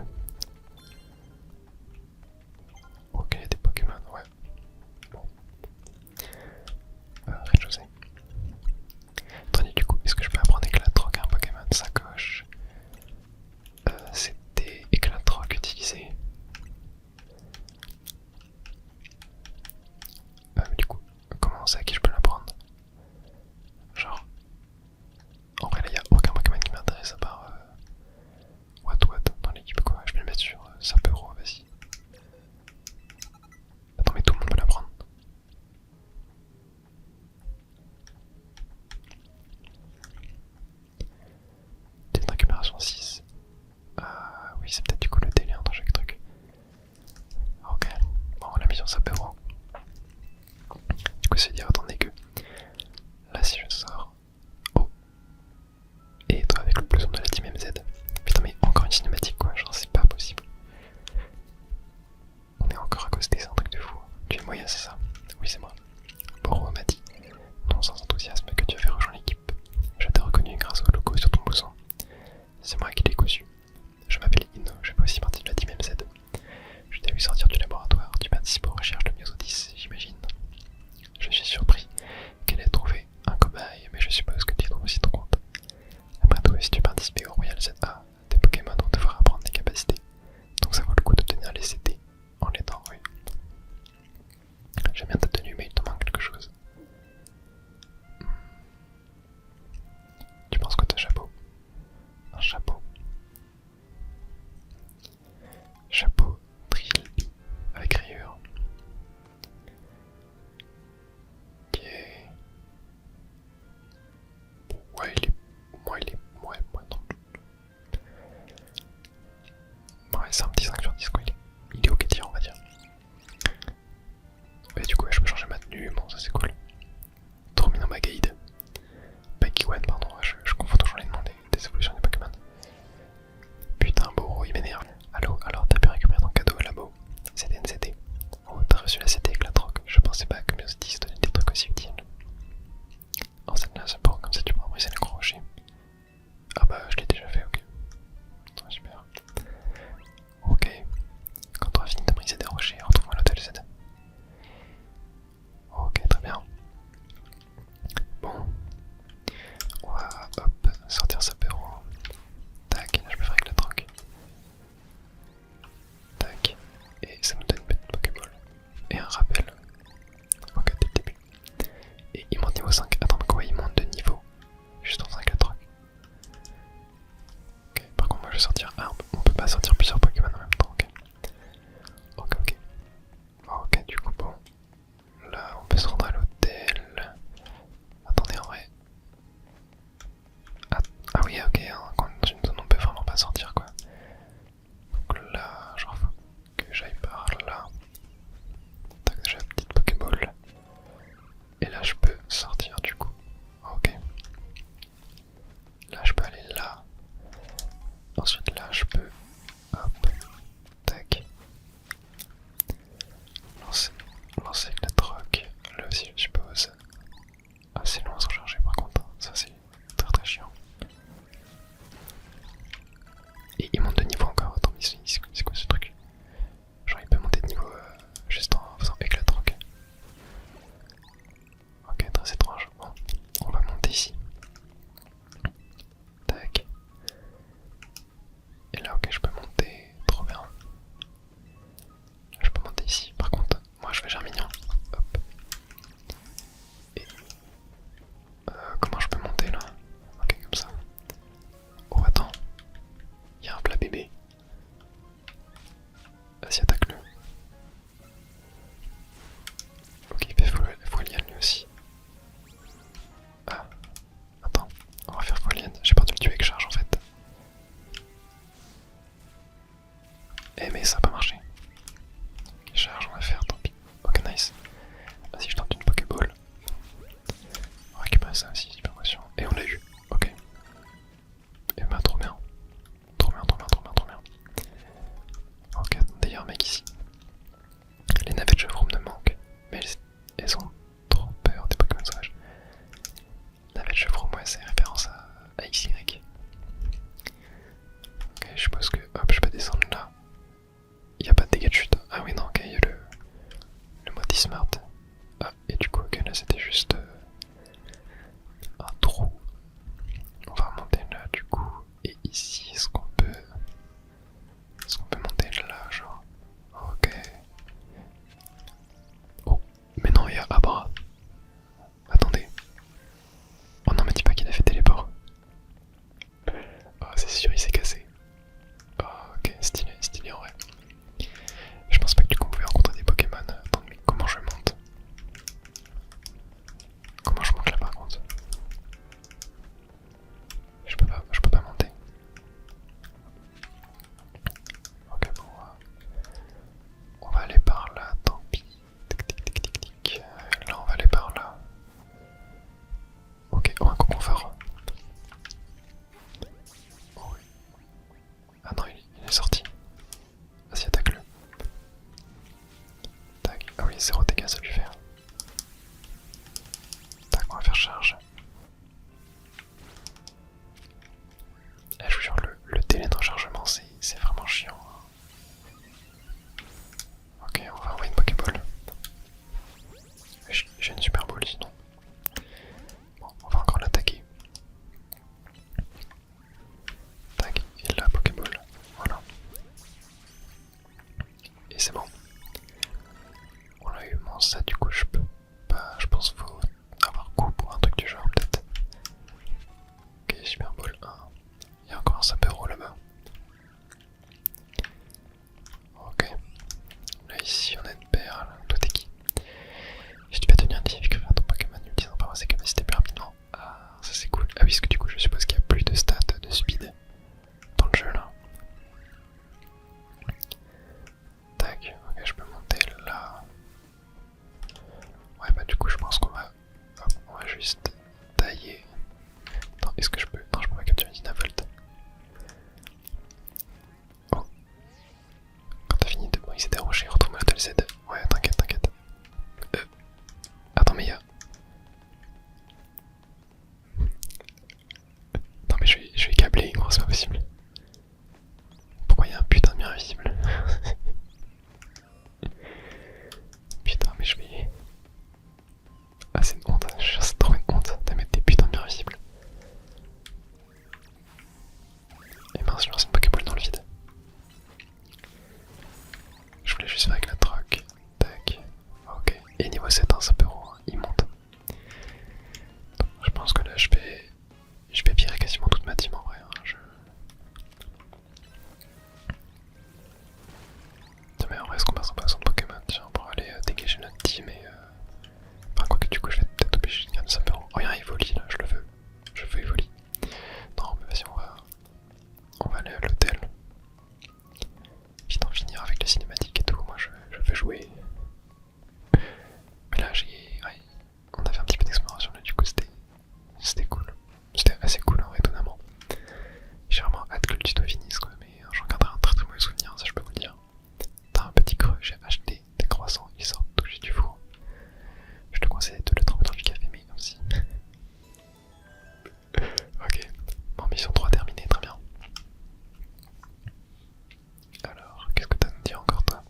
Ok, des Pokémon, ouais. Bon. Rez-de-chaussée. Attendez, du coup, est-ce que je peux apprendre éclatroc à un Pokémon? Sacoche. C'était éclatroc utilisé. Mais du coup, comment c'est à qui je peux l'apprendre? Genre. En vrai, là, y a aucun Pokémon qui m'intéresse à part. What dans l'équipe, quoi. Je vais le mettre sur Sapero, vas-y. Attends, mais tout le monde peut l'apprendre. Tête de récupération 6. Ah oui, c'est peut-être du coup le délire dans chaque truc. Ok, bon, on l'a mis sur Sapero. Du coup, c'est dire, attendez que. Là, si je sors. Oh. Et toi, avec le blouson de la team MZ. Putain, mais encore une cinématique, quoi. Genre, c'est pas possible. On est encore à côté, c'est un truc de fou. Tu es moyen, c'est ça? Oui, c'est moi. Boro m'a dit, non sans enthousiasme, que tu avais rejoint l'équipe. Je t'ai reconnu grâce au logo sur ton blouson. C'est moi qui l'ai cousu. Je m'appelle Ino, je fais aussi partie de la team MZ. Je t'ai vu sortir du laboratoire, tu participes aux recherches de Myosotis, j'imagine. Je suis surpris qu'elle ait trouvé un cobaye, mais je suppose que tu y trouves aussi ton compte. Après tout, si tu participais au Royal ZA, tes Pokémon vont devoir Eh mais ça a pas marché. Charge, on va faire, tant pis. Ok, nice. Vas-y, je tente une Pokéball. On va récupérer ça aussi, super motion. Et on l'a eu, ok. Et bah trop bien. Trop bien, trop bien, trop bien, trop bien. Ok, attendez, il y a un mec ici. Les navettes chevron me manquent. Mais elles ont trop peur des Pokémon sauvages. Navette chevron, ouais, c'est référence à XY. Ok, je suppose que, hop, je peux descendre là. Il n'y a pas de dégâts de chute. Ah oui, non, ok, il y a le mode smart. Ah, et du coup, ok, là c'était juste un trou. On va remonter là, du coup. Et ici, est-ce qu'on peut. Est-ce qu'on peut monter là, genre. Ok. Oh, mais non, il y a Abra. Attendez. Oh non, me dis pas qu'il a fait téléport. Oh, c'est sûr, il s'est cassé. Oh, ok, stylé, stylé en vrai. Je pense pas que du coup on pouvait rencontrer des Pokémon. Attends, mais comment je monte? Comment je monte là par contre? Je peux pas monter. Ok, bon, on va aller par là, tant pis. Tic tic tic tic tic. Là on va aller par là. Ok, oh un confort. Oh oui. Ah non, il est sorti. Vas-y, attaque-le. Tac. Ah oui, 0 dégâts ça lui fait. Tac, on va faire charge. Et je vous jure, le délai de rechargement, c'est vraiment chiant. Ok, on va envoyer une Pokéball. J'ai une Super Ball sinon. Bon, on va encore l'attaquer. Tac, et la Pokéball. Voilà. Et c'est bon. On a eu mon ça, du coup je peux pas. Je pense qu'il faut avoir coup pour un truc du genre peut-être. Ok, Super Ball 1. Il y a encore un sapero là-bas. Ok. Là ici on a une perle. Toi t'es qui? Si tu peux tenir un défi que faire ton Pokémon utilisant par ses capacités plus rapidement. Ah, ça c'est cool. Ah oui, parce que du coup je suppose qu'il y a plus de stats de speed dans le jeu là. Tac, ok, je peux monter là. Ouais, bah du coup je pense qu'on va. Hop, on va juste tailler. Attends, est-ce que je peux. Non, je peux pas capturer Dynavolt. Oh. Quand t'as fini de briser des rochers, retrouve-moi la Z. Ouais, t'inquiète, t'inquiète. Attends, mais y'a. Non, mais je vais câbler, gros, c'est pas possible. Pourquoi y'a un putain de mur invisible? Putain, mais je vais. Ah, c'est une honte, c'est trop une honte de mettre des putains de murs invisibles. Et mince, je lance une Pokéball dans le vide. Je voulais juste faire avec la troc. Tac. Ok. Et niveau 7, ça peut il monte. Donc, je pense que là, je vais virer quasiment toute ma team en vrai. Hein. Mais en vrai, est-ce qu'on passe en passant de Pokémon? Tiens, pour aller dégager notre team et. Enfin, quoi que du coup, je vais peut-être obligé de garder ça. Oh, y'a un Evoli là, je le veux. Je veux Evoli. Non, mais vas-y, on va aller à l'hôtel. Puis d'en finir avec les cinématiques et tout. Moi, je veux jouer. Mais là, ouais, on a fait un petit peu d'exploration là, du coup, c'était cool. C'était assez cool, hein, étonnamment. J'ai vraiment hâte que le tuto finisse, quoi. Mais j'en garderai un très très mauvais souvenir, ça je peux vous le dire. T'as un petit creux, j'ai acheté des croissants, ils sortent tout juste du four. Je te conseille de le tremper dans du café, mais aussi. Ok, bon, mission 3 terminée, très bien. Alors, qu'est-ce que t'as à nous dire encore, toi?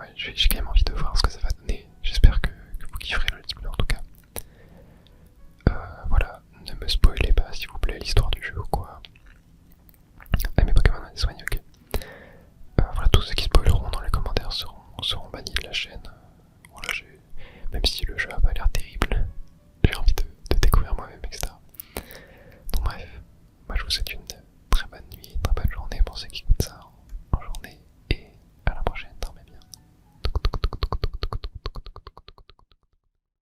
ouais, j'ai quand même envie de voir ce que ça va donner. J'espère que vous kifferez le let's play en tout cas. Voilà, ne me spoilez pas s'il vous plaît l'histoire du jeu ou quoi. Ah, mes Pokémon ont été soignés, ok. Voilà, tous ceux qui spoileront dans les commentaires seront bannis de la chaîne. Voilà, même si le jeu a pas l'air terrible, j'ai envie de découvrir moi-même, etc. Donc bref, moi je vous souhaite une